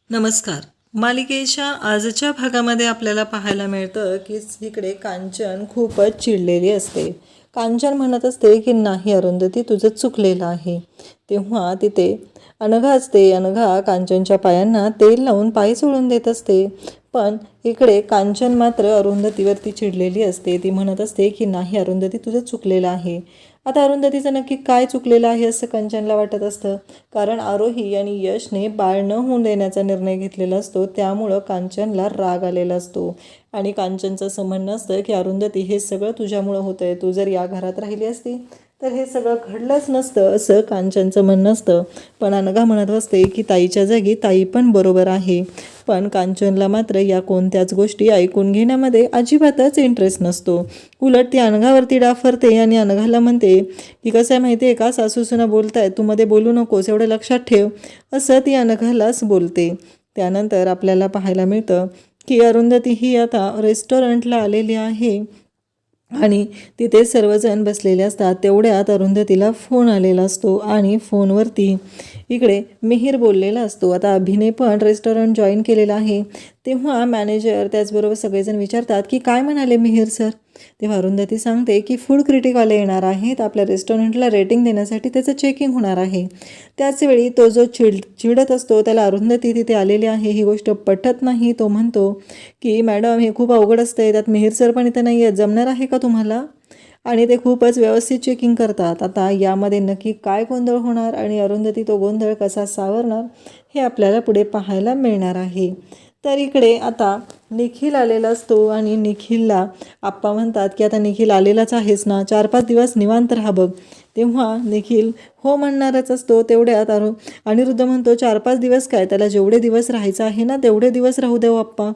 नमस्कार. मालिकेच्या आजच्या भागामध्ये आपल्याला पाहायला मिळतं की इकडे कांचन खूपच चिडलेली असते. कांचन म्हणत असते की नाही अरुंधती, तुझं चुकलेलं आहे. तेव्हा तिथे अनघा असते. अनघा कांचनच्या पायांना तेल लावून पाय सोडून देत असते. पण इकडे कांचन मात्र अरुंधतीवरती चिडलेली असते. ती म्हणत असते की नाही अरुंधती, तुझं चुकलेलं आहे. आता अरुंधतीचं नक्की काय चुकलेलं आहे असं कांचनला वाटत असतं. कारण आरोही आणि यशने बाळ न होऊन देण्याचा निर्णय घेतलेला असतो. त्यामुळं कांचनला राग आलेला असतो आणि कांचनचं असं म्हणणं असतं की अरुंधती, हे सगळं तुझ्यामुळं होतं आहे. तू जर या घरात राहिली असती तर हे सगळं घडलंच नसतं असं कांचनचं म्हणणं असतं. पण अनघा म्हणत असते की ताईच्या जागी ताई पण बरोबर आहे. पण कांचनला मात्र या कोणत्याच गोष्टी ऐकून घेण्यामध्ये अजिबातच इंटरेस्ट नसतो. उलट ती अनघावरती डाफरते आणि अनघाला म्हणते की कसं आहे माहिती आहे का, सासूसुना बोलताय, तू मध्ये बोलू नकोस, एवढं लक्षात ठेव, असं ती अनघालाच बोलते. त्यानंतर आपल्याला पाहायला मिळतं की अरुंधती ही आता रेस्टॉरंटला आलेली आहे आणि तिथे सर्वजण बसलेले असतात. तेवढ्यात अरुंधतीला फोन आलेला असतो आणि फोनवरती इकडे मिहीर बोललेला असतो. आता अभिने पण रेस्टॉरंट जॉईन केलेलं आहे. तेव्हा मॅनेजर त्याचबरोबर सगळेजण विचारतात की काय म्हणाले मिहीर सर. तेव्हा अरुंधती सांगते की फूड क्रिटिकवाले येणार आहेत आपल्या रेस्टॉरंटला रेटिंग देण्यासाठी, त्याचं चेकिंग होणार आहे. त्याचवेळी तो जो चिडत असतो त्याला अरुंधती तिथे आलेली आहे ही गोष्ट पटत नाही. तो म्हणतो की मॅडम, हे खूप अवघड असतं, त्यात मिहीर सर पण इथं नाही आहे, जमणार आहे का तुम्हाला. आणि ते खूपच व्यवस्थित चेकिंग करतात. आता यामध्ये नक्की काय गोंधळ होणार आणि अरुंधती तो गोंधळ कसा सावरणार हे आपल्याला पुढे पाहायला मिळणार आहे. तर इकडे आता निखिल आलेला असतो आणि निखिलला आप्पा म्हणतात की आता निखिल आलेलाच आहेस ना, 4-5 दिवस निवांत राहा बघ. तेव्हा निखिल हो म्हणणारच असतो. तेवढ्यात अनिरुद्ध म्हणतो 4-5 दिवस काय, त्याला जेवढे दिवस राहायचं आहे ना तेवढे दिवस राहू देऊ आप्पा.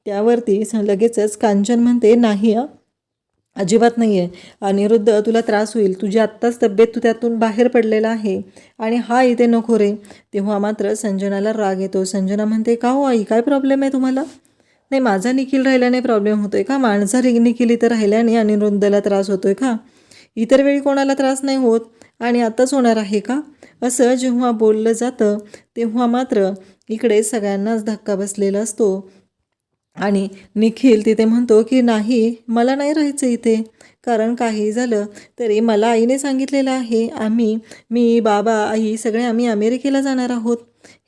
त्यावरती लगेचच कांचन म्हणते नाही अजिबात नाही आहे. अनिरुद्ध, तुला त्रास होईल, तुझी आत्ताच तब्येत, तू त्यातून बाहेर पडलेला आहे आणि हा इथे नको रे. तेव्हा मात्र संजनाला राग येतो. संजना म्हणते का हो आई, काय प्रॉब्लेम आहे तुम्हाला. नाही, माझा निखिल राहिल्याने प्रॉब्लेम होतोय का, माझा निखिल इथं राहिल्याने अनिरुद्धला त्रास होतोय का, इतर वेळी कोणाला त्रास नाही होत आणि आत्ताच होणार आहे का. असं जेव्हा बोललं जातं तेव्हा मात्र इकडे सगळ्यांनाच धक्का बसलेला असतो आणि निखिल तिथे म्हणतो की नाही, मला नाही राहायचं इथे, कारण काही झालं तरी मला आईने सांगितलेलं आहे, मी बाबा आई सगळे आम्ही अमेरिकेला जाणार आहोत.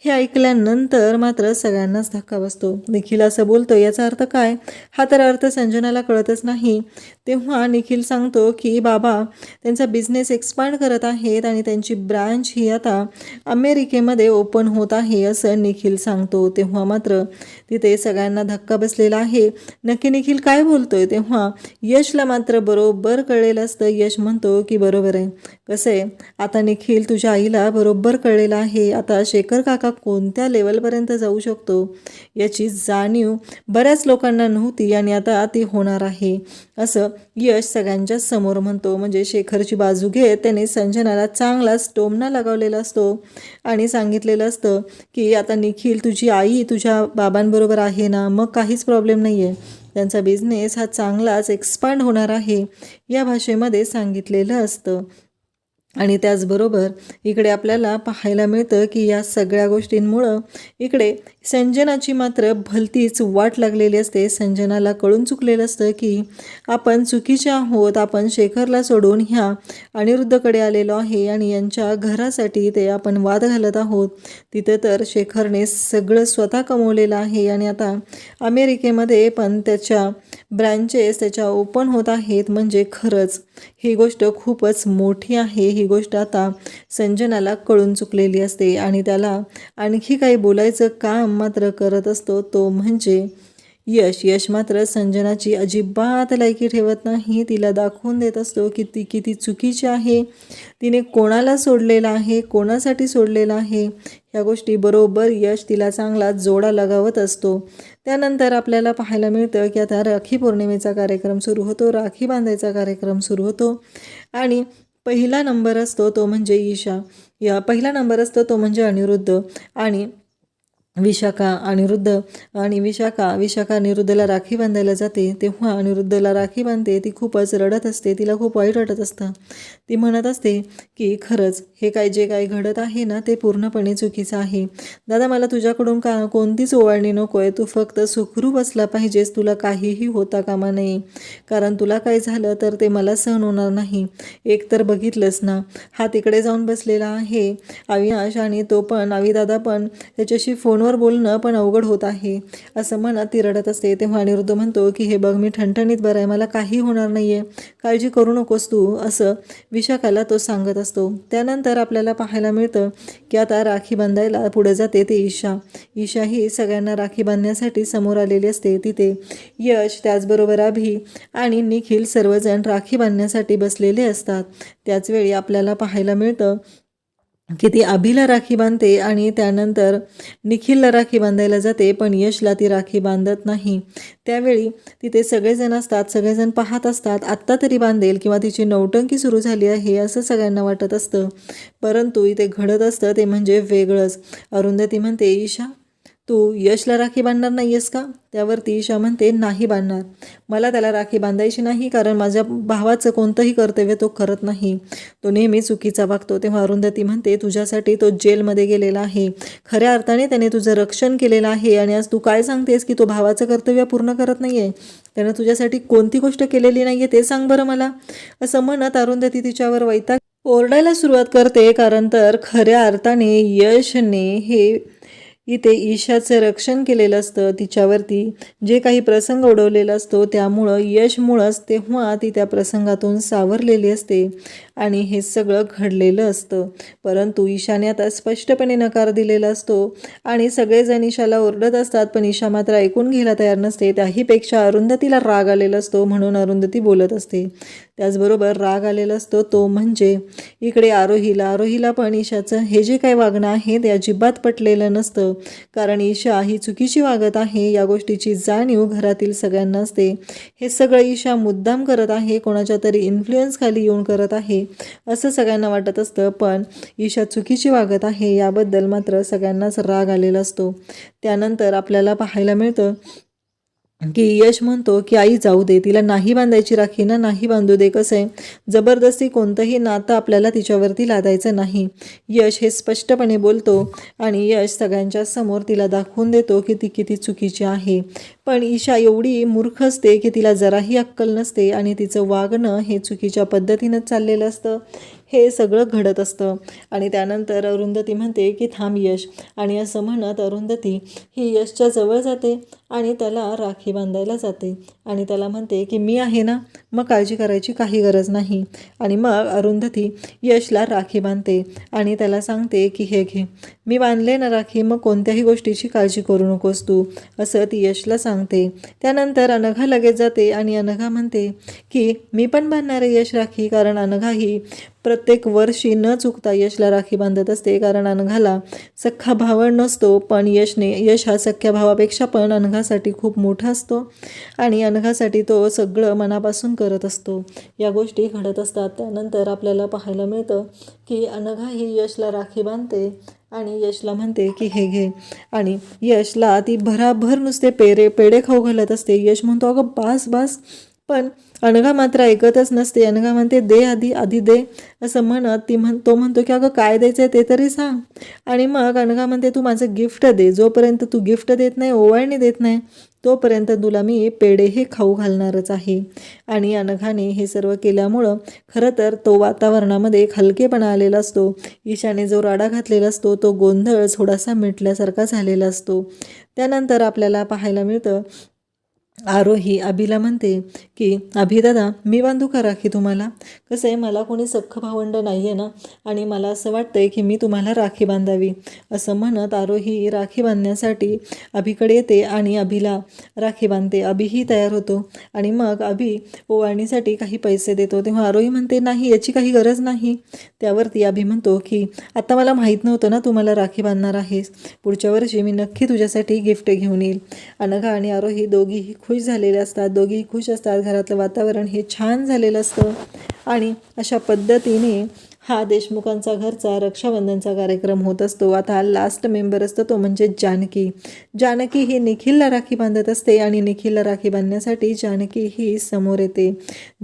हे ऐकल्यानंतर मात्र सगळ्यांनाच धक्का बसतो. निखिल असं बोलतो याचा अर्थ काय, हा तर अर्थ संजनाला कळतच नाही. तेव्हा निखिल सांगतो की बाबा त्यांचा बिझनेस एक्सपांड करत आहेत आणि त्यांची ब्रांच ही आता अमेरिकेमध्ये ओपन होत आहे असं निखिल सांगतो. तेव्हा मात्र तिथे सगळ्यांना धक्का बसलेला आहे, नक्की निखिल काय बोलतोय. तेव्हा यशला मात्र बरोबर कळलेलं असतं. यश म्हणतो की बरोबर आहे, कसं आहे आता निखिल, तुझ्या आईला बरोबर कळलेलं आहे आता शेखर काका कोणत्या लेवलपर्यंत जाऊ शकतो याची जाणीव बऱ्याच लोकांना नव्हती आणि आता ती होणार आहे असं यश सगळ्यांच्या समोर म्हणतो. म्हणजे शेखरची बाजू घेत त्याने संजनाला चांगलाच टोमणा लगावलेला असतो आणि सांगितलेलं असतं की आता निखिल, तुझी आई तुझ्या बाबांबरोबर आहे ना, मग काहीच प्रॉब्लेम नाही आहे, त्यांचा बिझनेस हा चांगलाच एक्सपांड होणार आहे या भाषेमध्ये सांगितलेलं असतं. आणि त्याचबरोबर इकडे आपल्याला पाहायला मिळतं की या सगळ्या गोष्टींमुळं इकडे संजनाची मात्र भलतीच वाट लागलेली असते. संजनाला कळून चुकलेलं असतं की आपण चुकीचे आहोत, आपण शेखरला सोडून ह्या अनिरुद्धकडे आलेलो आहे आणि यांच्या घरासाठी ते आपण वाद घालत आहोत. तिथं तर शेखरने सगळं स्वतः कमवलेलं आहे आणि आता अमेरिकेमध्ये पण त्याच्या ब्रँचेस त्याच्या ओपन होत आहेत. म्हणजे खरंच ही गोष्ट खूपच मोठी आहे. ही गोष्ट आता संजनाला कळून चुकलेली असते आणि त्याला आणखी काही बोलायचं काम मात्र करत असतो, तो म्हणजे यश मात्र संजनाची अजिबात लायकी ठेवत नाही. तिला दाखवून देत असतो की ती किती चुकीची आहे, तिने कोणाला सोडलेलं आहे, कोणासाठी सोडलेलं आहे, ह्या गोष्टी बरोबर यश तिला चांगला जोडा लगावत असतो. त्यानंतर आपल्याला पाहायला मिळतं की आता राखी पौर्णिमेचा कार्यक्रम सुरू होतो, राखी बांधायचा कार्यक्रम सुरू होतो आणि पहिला नंबर असतो तो म्हणजे ईशा, पहिला नंबर असतो तो म्हणजे अनिरुद्ध आणि विशाखा विशाखा अनिरुद्धला राखी बांधायला जाते तेव्हा अनिरुद्धला राखी बांधते. ती खूपच रडत असते, तिला खूप वाईट वाटत असतं. ती म्हणत असते की खरंच हे जे काही घडत आहे ना ते पूर्णपणे चुकीचं आहे. दादा, मला तुझ्याकडून कोणतीच ओवाळणी नको आहे. तू फक्त सुखरूप असला पाहिजेस, तुला काहीही होता कामा नये, कारण तुला काय झालं तर ते मला सहन होणार नाही. एक तर बघितलंस ना, हा तिकडे जाऊन बसलेला आहे अविनाश, आणि तो पण अविदादा पण त्याच्याशी फोनवर बोलणं पण अवघड होत आहे असं म्हणत ती रडत असते. तेव्हा अनिरुद्ध म्हणतो की हे बघ, मी ठणठणीत बरं आहे, मला काही होणार नाही आहे, काळजी करू नकोस तू, असं विशाखाला तो सांगत असतो. त्यानंतर आपल्याला पाहायला मिळतं की आता राखी बांधायला पुढे जाते ते ईशा ही सगळ्यांना राखी बांधण्यासाठी समोर आलेली असते. तिथे यश, त्याचबरोबर अभि आणि निखिल सर्वजण राखी बांधण्यासाठी बसलेले असतात. त्याचवेळी आपल्याला पाहायला मिळतं की ती अभिला राखी बांधते आणि त्यानंतर निखिलला राखी बांधायला जाते, पण यशला ती राखी बांधत नाही. त्यावेळी तिथे सगळेजण असतात, सगळेजण पाहत असतात, आत्ता तरी बांधेल किंवा तिची नौटंकी सुरू झाली आहे असं सगळ्यांना वाटत असतं. परंतु इथे घडत असतं ते म्हणजे वेगळंच. अरुंधती म्हणते, ईशा, तू यशला राखी बांधणार नाही आहेस का? त्यावरती ईशा म्हणते, नाही बांधणार, मला त्याला राखी बांधायची नाही, कारण माझ्या भावाचं कोणतंही कर्तव्य तो करत नाही, तो नेहमी चुकीचा वागतो. तेव्हा अरुंधती म्हणते, तुझ्यासाठी तो जेलमध्ये गेलेला आहे, खऱ्या अर्थाने त्याने तुझं रक्षण केलेलं आहे, आणि आज तू काय सांगतेस की तो भावाचं कर्तव्य पूर्ण करत नाही आहे? त्यानं तुझ्यासाठी कोणती गोष्ट केलेली नाही आहे ते सांग बरं मला. असं म्हणत अरुंधती तिच्यावर वैताग ओरडायला सुरुवात करते, कारण तर खऱ्या अर्थाने यशने हे इथे ईशाचं रक्षण केलेलं असतं, तिच्यावरती जे काही प्रसंग ओढवलेला असतो त्यामुळं यशमुळंच तेव्हा ती त्या प्रसंगातून सावरलेली असते आणि हे सगळं घडलेलं असतं. परंतु ईशाने आता स्पष्टपणे नकार दिलेला असतो आणि सगळेजण ईशाला ओरडत असतात, पण ईशा मात्र ऐकून घ्यायला तयार नसते. त्याहीपेक्षा अरुंधतीला राग आलेला असतो, म्हणून अरुंधती बोलत असते. त्याचबरोबर राग आलेला असतो तो म्हणजे इकडे आरोहीला पण ईशाचं हे जे काही वागणं आहे ते अजिबात पटलेलं नसतं, कारण ईशा ही चुकीची वागत आहे या गोष्टीची जाणीव घरातील सगळ्यांना असते. हे सगळं ईशा मुद्दाम करत आहे, कोणाच्या तरी इन्फ्लुएन्स खाली येऊन करत आहे असं सगळ्यांना वाटत असतं, पण ईशा चुकीची वागत आहे याबद्दल मात्र सगळ्यांनाच राग आलेला असतो. त्यानंतर आपल्याला पाहायला मिळतं की यश म्हणतो की आई जाऊ दे, तिला नाही बांधायची राखी ना, नाही बांधू दे. कसं आहे, जबरदस्ती कोणतंही नातं आपल्याला तिच्यावरती लादायचं नाही, यश हे स्पष्टपणे बोलतो आणि यश सगळ्यांच्या समोर तिला दाखवून देतो की ती किती चुकीची आहे. पण ईशा एवढी मूर्ख असते की तिला जराही अक्कल नसते आणि तिचं वागणं हे चुकीच्या पद्धतीनं चाललेलं असतं. हे सगळं घडत असतं आणि त्यानंतर अरुंधती म्हणते की थांब यश, आणि असं म्हणत अरुंधती ही यशच्या जवळ जाते आणि त्याला राखी बांधायला जाते आणि त्याला म्हणते की मी आहे ना, मग काळजी करायची काही गरज नाही. आणि मग अरुंधती यशला राखी बांधते आणि त्याला सांगते की हे घे, मी बांधले ना राखी, मग कोणत्याही गोष्टीची काळजी करू नकोस तू, असं ती यशला सांगते. त्यानंतर अनघा लगेच जाते आणि अनघा म्हणते की मी पण बांधणार आहे यश राखी, कारण अनघा ही प्रत्येक वर्षी न चुकता यशला राखी बांधत असते, कारण अनघाला सख्खा भाव नसतो, पण यश हा सख्ख्या भावापेक्षा पण अनघासाठी खूप मोठा असतो आणि अनघासाठी तो सगळं मनापासून करत असतो. या गोष्टी घडत असतात. त्यानंतर आपल्याला पाहायला मिळतं की अनघा ही यशला राखी बांधते आणि यशला म्हणते की हे घे, आणि यशला ती भराभर नुसते पेढे खाऊ घालत असते. यश म्हणतो अगं बास बास, पण अनघा मात्र ऐकतच नसते. अनघा म्हणते दे आधी दे, असं म्हणत तो म्हणतो की अगं काय द्यायचं आहे ते तरी सांग. आणि मग अनघा म्हणते तू माझं गिफ्ट दे, जोपर्यंत तू गिफ्ट देत नाही, ओवाळणी देत नाही, तोपर्यंत तुला मी पेढे हे खाऊ घालणारच आहे. आणि अनघाने हे सर्व केल्यामुळं खरं तर तो वातावरणामध्ये एक हलकेपणा आलेला असतो. ईशाने जो राडा घातलेला असतो तो गोंधळ थोडासा मिटल्यासारखा झालेला असतो. त्यानंतर आपल्याला पाहायला मिळतं आरोही अभिला म्हणते की अभि दादा, मी बांधू का राखी तुम्हाला? कसं आहे, मला कोणी सख्खं भावंड नाही आहे ना, आणि मला असं वाटतं आहे की मी तुम्हाला राखी बांधावी. असं म्हणत आरोही राखी बांधण्यासाठी अभिकडे येते आणि अभिला राखी बांधते. अभिही तयार होतो आणि मग अभि ओवाळणीसाठी काही पैसे देतो. तेव्हा आरोही म्हणते नाही, याची काही गरज नाही. त्यावरती अभि म्हणतो की आता मला माहीत नव्हतं ना तू मला राखी बांधणार आहेस, पुढच्या वर्षी मी नक्की तुझ्यासाठी गिफ्ट घेऊन येईल. अनघा आणि आरोही दोघीही खुश झालेले असतात, दोघीही खुश असतात. घरातलं वातावरण हे छान झालेलं असतं आणि अशा पद्धतीने हा देशमुखांचा घरचा रक्षाबंधनचा कार्यक्रम होत असतो. आता लास्ट मेंबर असतो तो म्हणजे जानकी. जानकी ही निखिलला राखी बांधत असते आणि निखिलला राखी बांधण्यासाठी जानकी ही समोर येते.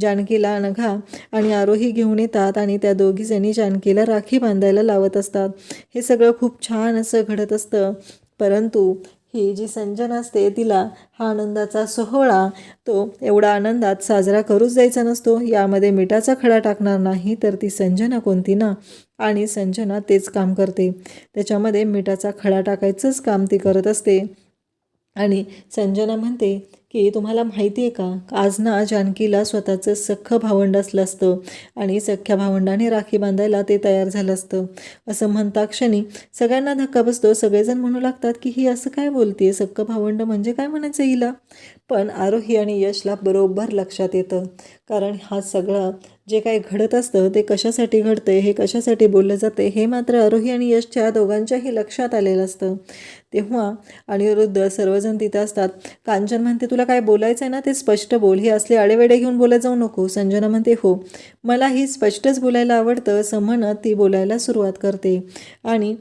जानकीला अनघा आणि आरोही घेऊन येतात आणि त्या दोघीजणी जानकीला राखी बांधायला लावत असतात. हे सगळं खूप छान असं घडत असतं. परंतु ही जी संजना असते तिला हा आनंदाचा सोहळा तो एवढा आनंदात साजरा करूच द्यायचा नसतो. यामध्ये मिठाचा खडा टाकणार नाही तर ती संजना कोणती ना. आणि संजना तेच काम करते. त्याच्यामध्ये मिठाचा खडा टाकायचंच काम ती करत असते. आणि संजना म्हणते की तुम्हाला माहिती आहे का, आज ना जानकीला स्वतःचं सख्खं भावंड असलं असतं आणि सख्ख्या भावंडाने राखी बांधायला ते तयार झालं असतं. असं म्हणता क्षणी सगळ्यांना धक्का बसतो. सगळेजण म्हणू लागतात की ही असं काय बोलते, सख्खं भावंड म्हणजे काय म्हणायचं हिला. पण आरोही आणि यशला बरोबर लक्षात येतं. कारण हा सगळं जे काही घडत असतं ते कशासाठी घडतं, हे कशासाठी बोललं जाते हे मात्र आरोही आणि यशच्या दोघांच्याही लक्षात आलेलं असतं. तेव्हा अनिरुद्ध सर्वजण तिथं असतात. कांचन म्हणते तुला काय बोलायचं आहे ना ते स्पष्ट बोल, हे असले आडेवेडे घेऊन बोलत जाऊ नको. संजना म्हणते हो, मला ही स्पष्टच बोलायला आवडतं असं म्हणत ती बोलायला सुरुवात करते. आणि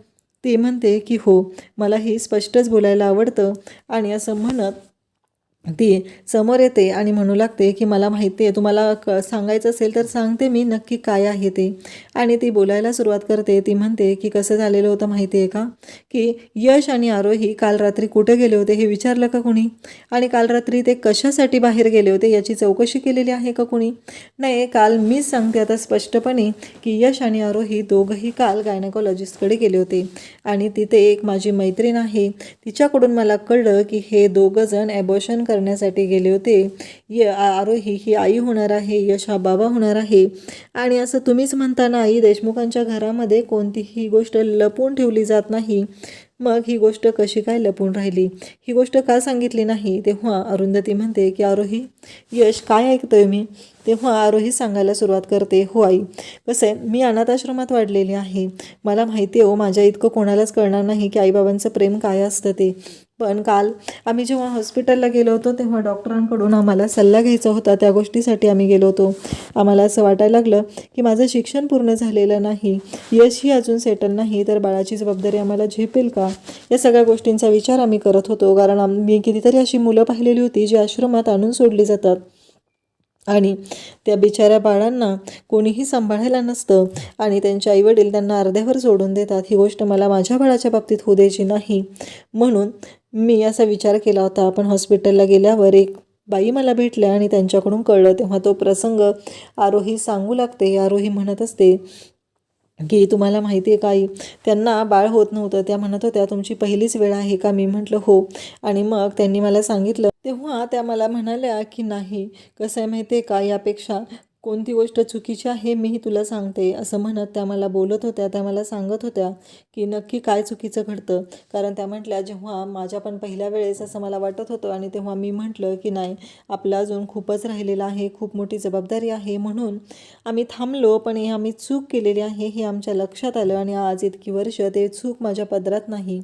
ती म्हणते की हो, मला ही स्पष्टच बोलायला आवडतं. आणि असं म्हणत ती समोर येते आणि म्हणू लागते की मला माहिती आहे, तुम्हाला सांगायचं असेल तर सांगते मी नक्की काय आहे ते. आणि ती बोलायला सुरुवात करते. ती म्हणते की कसं झालेलं होतं माहिती आहे का, की यश आणि आरोही काल रात्री कुठे गेले होते हे विचारलं का कोणी, आणि काल रात्री ते कशासाठी बाहेर गेले होते याची चौकशी केलेली आहे का कोणी. नाही, काल मीच सांगते आता स्पष्टपणे की यश आणि आरोही दोघंही काल गायनेकॉलॉजिस्टकडे गेले होते. आणि तिथे एक माझी मैत्रीण आहे, तिच्याकडून मला कळलं की हे दोघंजण ॲबॉर्शन करण्यासाठी गेले होते. आरोही ही आई होणार आहे, यश हा बाबा होणार आहे. आणि असं तुम्हीच म्हणता ना आई, देशमुखांच्या घरामध्ये कोणतीही गोष्ट लपवून ठेवली जात नाही. मग ही गोष्ट कशी काय लपून राहिली, ही गोष्ट का सांगितली नाही. तेव्हा अरुंधती म्हणते की आरोही, यश काय ऐकतोय मी. तेव्हा आरोही सांगायला सुरुवात करते, हो आई, कसं आहे मी अनाथाश्रमात वाढलेली आहे. मला माहिती आहे हो, माझ्या इतकं कोणालाच कळणार नाही की आईबाबांचं प्रेम काय असतं ते. पण काल आम्ही जेव्हा हॉस्पिटलला गेलो होतो तेव्हा डॉक्टरांकडून आम्हाला सल्ला घ्यायचा होता, त्या गोष्टीसाठी आम्ही गेलो होतो. आम्हाला असं वाटायला लागलं की माझं शिक्षण पूर्ण झालेलं नाही, यशही अजून सेटल नाही, तर बाळाची जबाबदारी आम्हाला झेपेल का, या सगळ्या गोष्टींचा विचार आम्ही करत होतो. कारण आम्ही कितीतरी अशी मुलं पाहिलेली होती जी आश्रमात आणून सोडली जातात आणि त्या बिचाऱ्या बाळांना कोणीही सांभाळायला नसतं आणि त्यांचे आईवडील त्यांना अर्ध्यावर सोडून देतात. ही गोष्ट मला माझ्या बाळाच्या बाबतीत होऊ द्यायची नाही. म्हणून मी असा विचार केला होता. पण हॉस्पिटलला गेल्यावर एक बाई मला भेटल्या आणि त्यांच्याकडून कळलं. तेव्हा तो प्रसंग आरोही सांगू लागते. आरोही म्हणत असते की तुम्हाला माहिती आहे काही, त्यांना बाळ होत नव्हतं. त्या म्हणत होत्या तुमची पहिलीच वेळ आहे का. मी म्हटलं हो. आणि मग त्यांनी मला सांगितलं. तेव्हा त्या मला म्हणाल्या की नाही, कसं आहे माहिती आहे का, यापेक्षा कोणती गोष्ट चुकीची आहे मीही तुला सांगते, असं म्हणत त्या मला बोलत होत्या. त्या मला सांगत होत्या की नक्की काय चुकीचं घडतं. कारण त्या म्हटल्या जेव्हा माझ्या पण पहिल्या वेळेस असं मला वाटत होतं आणि तेव्हा मी म्हटलं की नाही, आपलं अजून खूपच राहिलेलं आहे, खूप मोठी जबाबदारी आहे, म्हणून आम्ही थांबलो. पण हे आम्ही चूक केलेली आहे हे आमच्या लक्षात आलं आणि आज इतकी वर्ष ते चूक माझ्या पदरात नाही.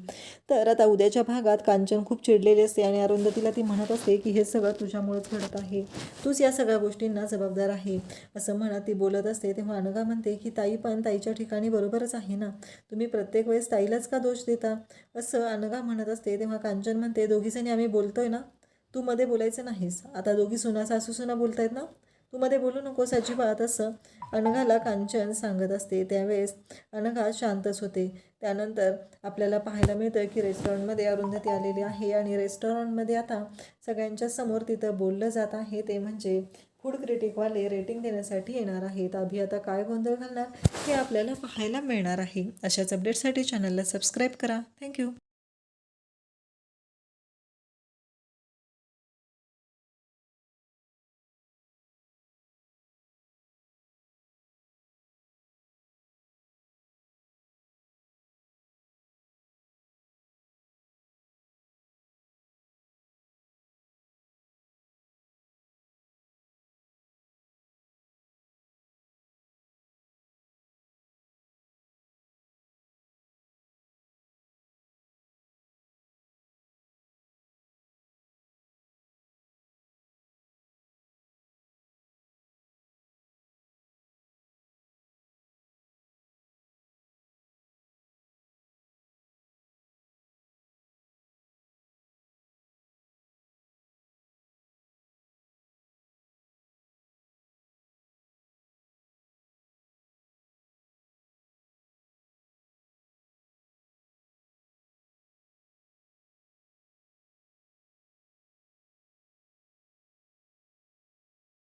तर आता उद्याच्या भागात कांचन खूप चिडलेली असते आणि अरुंधतीला ती म्हणत असते की हे सगळं तुझ्यामुळेच घडत आहे, तूच या सगळ्या गोष्टींना जबाबदार आहे, असं म्हणत ती बोलत असते. तेव्हा अनघा म्हणते की ताई पण ताईच्या ठिकाणी बरोबरच आहे ना, तुम्ही प्रत्येक वेळेस ताईलाच का दोष देता, असं अनघा म्हणत असते. तेव्हा कांचन म्हणते दोघीजणी आम्ही बोलतोय ना, तू मध्ये बोलायचं नाहीस. आता दोघी सासू सुना बोलतायत ना, तू मध्ये बोलू नकोस अजिबात, असं अनघाला कांचन सांगत असते. त्यावेळेस अनघा शांतच होते. त्यानंतर आपल्याला पाहायला मिळतं की रेस्टॉरंटमध्ये अरुंधती आलेली आहे आणि रेस्टॉरंटमध्ये आता सगळ्यांच्या समोर तिथं बोललं जात आहे ते म्हणजे फूड क्रिटिकवाले रेटिंग देण्यासाठी येणार आहेत. अभि आता काय गोंधळ घालणार हे आपल्याला पाहायला मिळणार आहे. अशाच अपडेटसाठी चॅनलला सबस्क्राईब करा. थँक्यू.